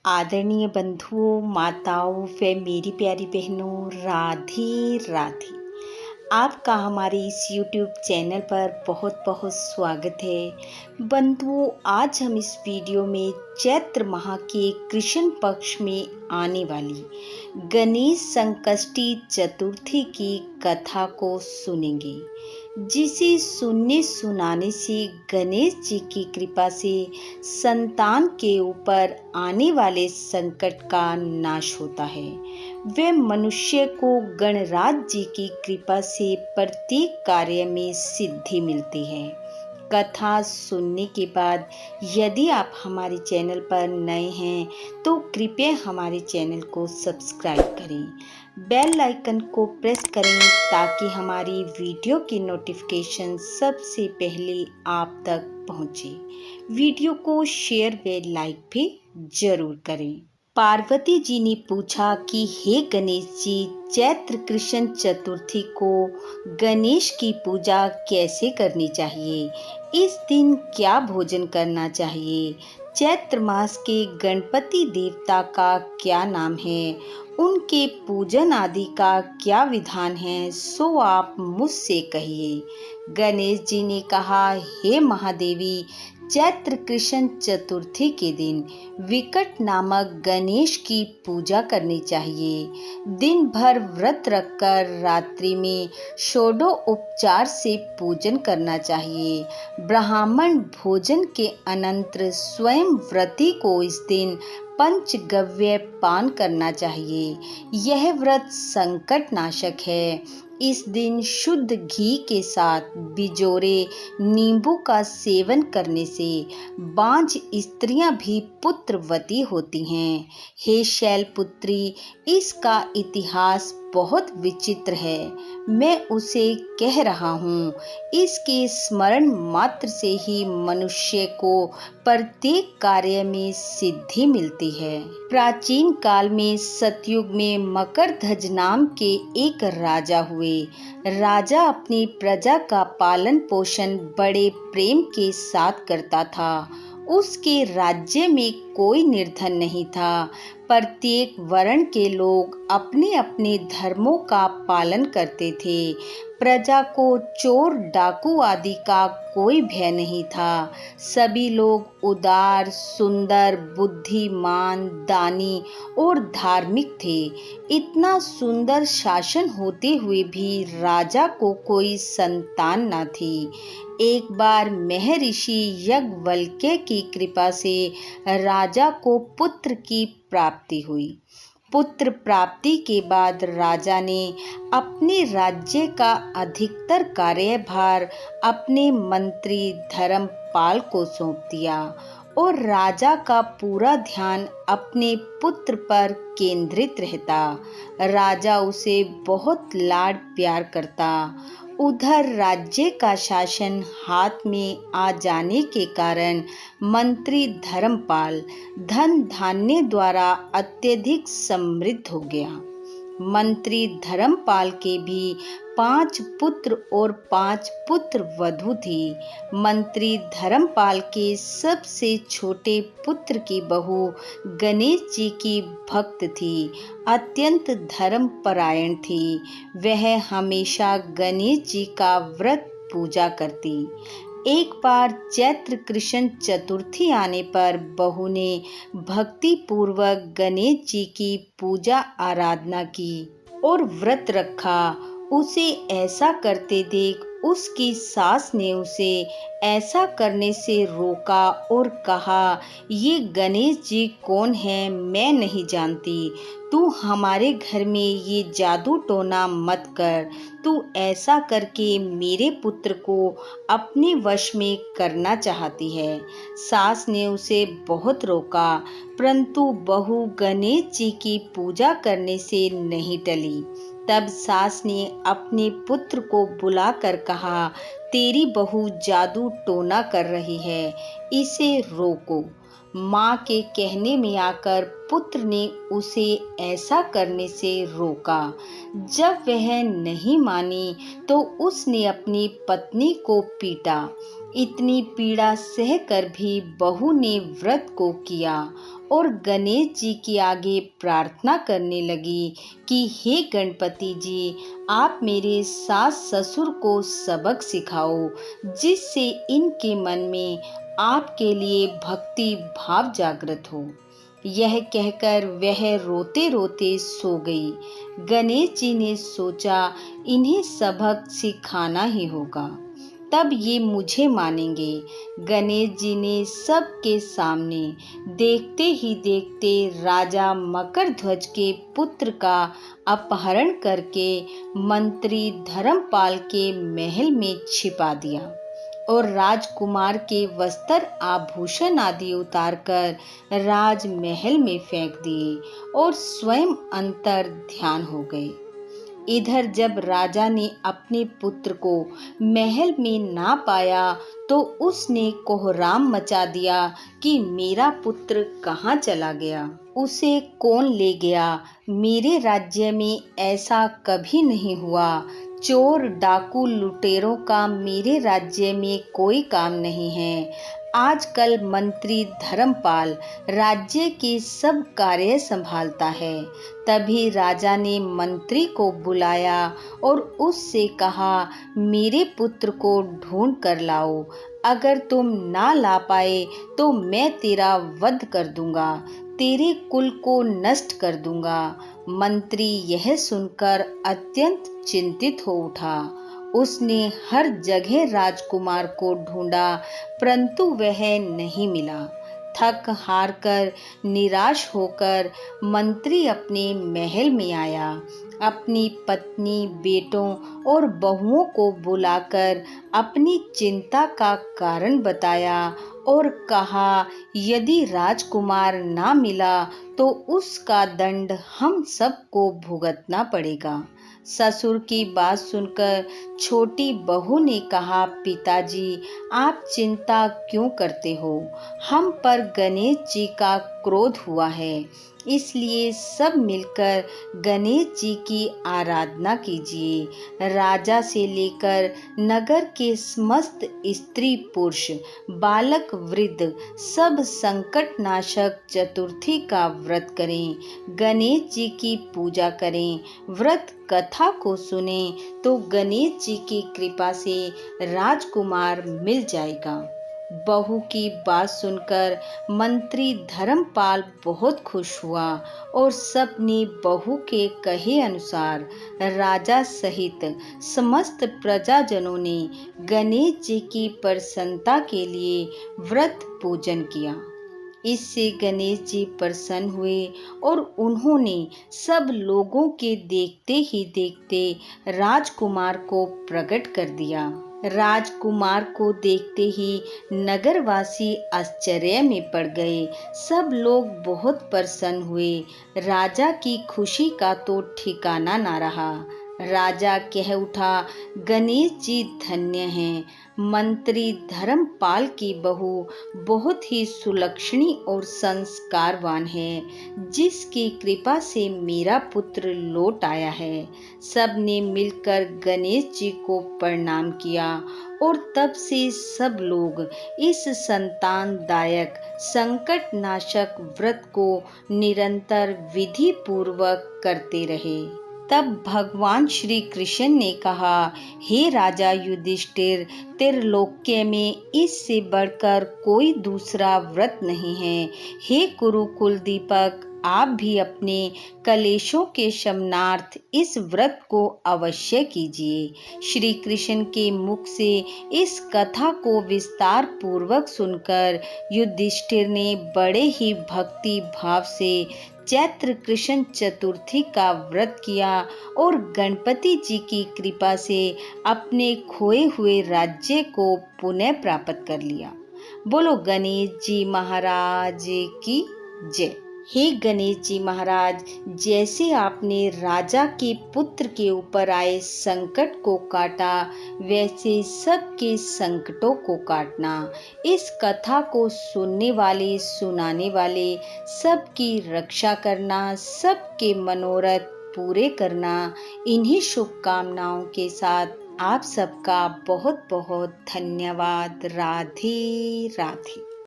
आदरणीय बंधुओं, माताओं व मेरी प्यारी बहनों, राधे राधे। आपका हमारे इस YouTube चैनल पर बहुत बहुत स्वागत है। बंधुओं, आज हम इस वीडियो में चैत्र माह के कृष्ण पक्ष में आने वाली गणेश संकष्टी चतुर्थी की कथा को सुनेंगे, जिसे सुनने सुनाने से गणेश जी की कृपा से संतान के ऊपर आने वाले संकट का नाश होता है। वे मनुष्य को गणराज जी की कृपा से प्रत्येक कार्य में सिद्धि मिलती है। कथा सुनने के बाद यदि आप हमारे चैनल पर नए हैं तो कृपया हमारे चैनल को सब्सक्राइब करें, बेल आइकन को प्रेस करें ताकि हमारी वीडियो की नोटिफिकेशन सबसे पहले आप तक पहुंचे। वीडियो को शेयर व लाइक भी जरूर करें। पार्वती जी ने पूछा कि हे गणेश जी, चैत्र कृष्ण चतुर्थी को गणेश की पूजा कैसे करनी चाहिए? इस दिन क्या भोजन करना चाहिए? चैत्र मास के गणपति देवता का क्या नाम है? उनके पूजन आदि का क्या विधान है? सो आप मुझसे कहिए। गणेश जी ने कहा, हे महादेवी, चैत्र कृष्ण चतुर्थी के दिन विकट नामक गणेश की पूजा करनी चाहिए। दिन भर व्रत रखकर रात्रि में षोडोपचार से पूजन करना चाहिए। ब्राह्मण भोजन के अनंतर स्वयं व्रती को इस दिन पंचगव्य पान करना चाहिए। यह व्रत संकट नाशक है। इस दिन शुद्ध घी के साथ बिजोरे नींबू का सेवन करने से बांझ स्त्रियां भी पुत्रवती होती हैं। हे शैलपुत्री, इसका इतिहास बहुत विचित्र है। मैं उसे कह रहा हूँ। इसके स्मरण मात्र से ही मनुष्य को प्रत्येक कार्य में सिद्धि मिलती है। प्राचीन काल में सतयुग में मकरध्वज नाम के एक राजा हुए। राजा अपनी प्रजा का पालन पोषण बड़े प्रेम के साथ करता था। उसके राज्य में कोई निर्धन नहीं था। प्रत्येक वर्ण के लोग अपने अपने धर्मों का पालन करते थे। प्रजा को चोर डाकू आदि का कोई भय नहीं था। सभी लोग उदार, सुंदर, बुद्धिमान, दानी और धार्मिक थे। इतना सुंदर शासन होते हुए भी राजा को कोई संतान न थी। एक बार महर्षि याज्ञवल्क्य की कृपा से राजा को पुत्र की प्राप्ति हुई। पुत्र प्राप्ति के बाद राजा ने अपने राज्य का अधिकतर कार्यभार अपने मंत्री धर्मपाल को सौंप दिया और राजा का पूरा ध्यान अपने पुत्र पर केंद्रित रहता। राजा उसे बहुत लाड प्यार करता। उधर राज्य का शासन हाथ में आ जाने के कारण मंत्री धर्मपाल धन धान्य द्वारा अत्यधिक समृद्ध हो गया। मंत्री धर्मपाल के भी 5 पुत्र और 5 पुत्र वधू थी। मंत्री धर्मपाल के सबसे छोटे पुत्र की बहू गणेश जी की भक्त थी, अत्यंत धर्मपरायण थी। वह हमेशा गणेश जी का व्रत पूजा करती। एक बार चैत्र कृष्ण चतुर्थी आने पर बहू ने भक्ति पूर्वक गणेश जी की पूजा आराधना की और व्रत रखा। उसे ऐसा करते देख उसकी सास ने उसे ऐसा करने से रोका और कहा, ये गणेश जी कौन है मैं नहीं जानती। तू हमारे घर में ये जादू टोना मत कर। तू ऐसा करके मेरे पुत्र को अपने वश में करना चाहती है। सास ने उसे बहुत रोका, परंतु बहू गणेश जी की पूजा करने से नहीं टली। तब सास ने अपने पुत्र को बुलाकर कहा, तेरी बहू जादू टोना कर रही है, इसे रोको। माँ के कहने में आकर पुत्र ने उसे ऐसा करने से रोका। जब वह नहीं मानी तो उसने अपनी पत्नी को पीटा। इतनी पीड़ा सहकर भी बहू ने व्रत को किया और गणेश जी के आगे प्रार्थना करने लगी कि हे गणपति जी, आप मेरे सास ससुर को सबक सिखाओ जिससे इनके मन में आपके लिए भक्ति भाव जागृत हो। यह कहकर वह रोते रोते सो गई। गणेश जी ने सोचा इन्हें सबक सिखाना ही होगा, तब ये मुझे मानेंगे। गणेश जी ने सबके सामने देखते ही देखते राजा मकरध्वज के पुत्र का अपहरण करके मंत्री धर्मपाल के महल में छिपा दिया और राजकुमार के वस्त्र आभूषण आदि उतारकर राजमहल में फेंक दिए और स्वयं अंतर ध्यान हो गए। इधर जब राजा ने अपने पुत्र को महल में ना पाया तो उसने कोहराम मचा दिया कि मेरा पुत्र कहाँ चला गया, उसे कौन ले गया। मेरे राज्य में ऐसा कभी नहीं हुआ। चोर डाकू लुटेरों का मेरे राज्य में कोई काम नहीं है। आजकल मंत्री धर्मपाल राज्य के सब कार्य संभालता है। तभी राजा ने मंत्री को बुलाया और उससे कहा, मेरे पुत्र को ढूंढ कर लाओ। अगर तुम ना ला पाए तो मैं तेरा वध कर दूंगा, तेरे कुल को नष्ट कर दूंगा। मंत्री यह सुनकर अत्यंत चिंतित हो उठा। उसने हर जगह राजकुमार को ढूंढा, परंतु वह नहीं मिला। थक हार कर निराश होकर मंत्री अपने महल में आया। अपनी पत्नी, बेटों और बहुओं को बुलाकर अपनी चिंता का कारण बताया और कहा, यदि राजकुमार ना मिला तो उसका दंड हम सबको भुगतना पड़ेगा। ससुर की बात सुनकर छोटी बहू ने कहा, पिताजी, आप चिंता क्यों करते हो? हम पर गणेश जी का क्रोध हुआ है, इसलिए सब मिलकर गणेश जी की आराधना कीजिए। राजा से लेकर नगर के समस्त स्त्री पुरुष, बालक वृद्ध सब संकट नाशक चतुर्थी का व्रत करें, गणेश जी की पूजा करें, व्रत कथा को सुने तो गणेश जी की कृपा से राजकुमार मिल जाएगा। बहू की बात सुनकर मंत्री धर्मपाल बहुत खुश हुआ और सबने बहू के कहे अनुसार राजा सहित समस्त प्रजाजनों ने गणेश जी की प्रसन्नता के लिए व्रत पूजन किया। इससे गणेश जी प्रसन्न हुए और उन्होंने सब लोगों के देखते ही देखते राजकुमार को प्रकट कर दिया। राजकुमार को देखते ही नगरवासी आश्चर्य में पड़ गए। सब लोग बहुत प्रसन्न हुए। राजा की खुशी का तो ठिकाना ना रहा। राजा कह उठा, गणेश जी धन्य हैं। मंत्री धर्मपाल की बहू बहुत ही सुलक्षणी और संस्कारवान है, जिसकी कृपा से मेरा पुत्र लौट आया है। सबने मिलकर गणेश जी को प्रणाम किया और तब से सब लोग इस संतानदायक संकट नाशक व्रत को निरंतर विधि पूर्वक करते रहे। तब भगवान श्री कृष्ण ने कहा, हे राजा युधिष्ठिर, त्रिलोक्य में इससे बढ़कर कोई दूसरा व्रत नहीं है। हे कुरुकुल दीपक, आप भी अपने कलेशों के शमनार्थ इस व्रत को अवश्य कीजिए। श्री कृष्ण के मुख से इस कथा को विस्तार पूर्वक सुनकर युधिष्ठिर ने बड़े ही भक्ति भाव से चैत्र कृष्ण चतुर्थी का व्रत किया और गणपति जी की कृपा से अपने खोए हुए राज्य को पुनः प्राप्त कर लिया। बोलो गणेश जी महाराज की जय। हे गणेश जी महाराज, जैसे आपने राजा के पुत्र के ऊपर आए संकट को काटा, वैसे सबके संकटों को काटना। इस कथा को सुनने वाले, सुनाने वाले सबकी रक्षा करना, सबके मनोरथ पूरे करना, इन्हीं शुभकामनाओं के साथ आप सबका बहुत बहुत धन्यवाद। राधे राधे।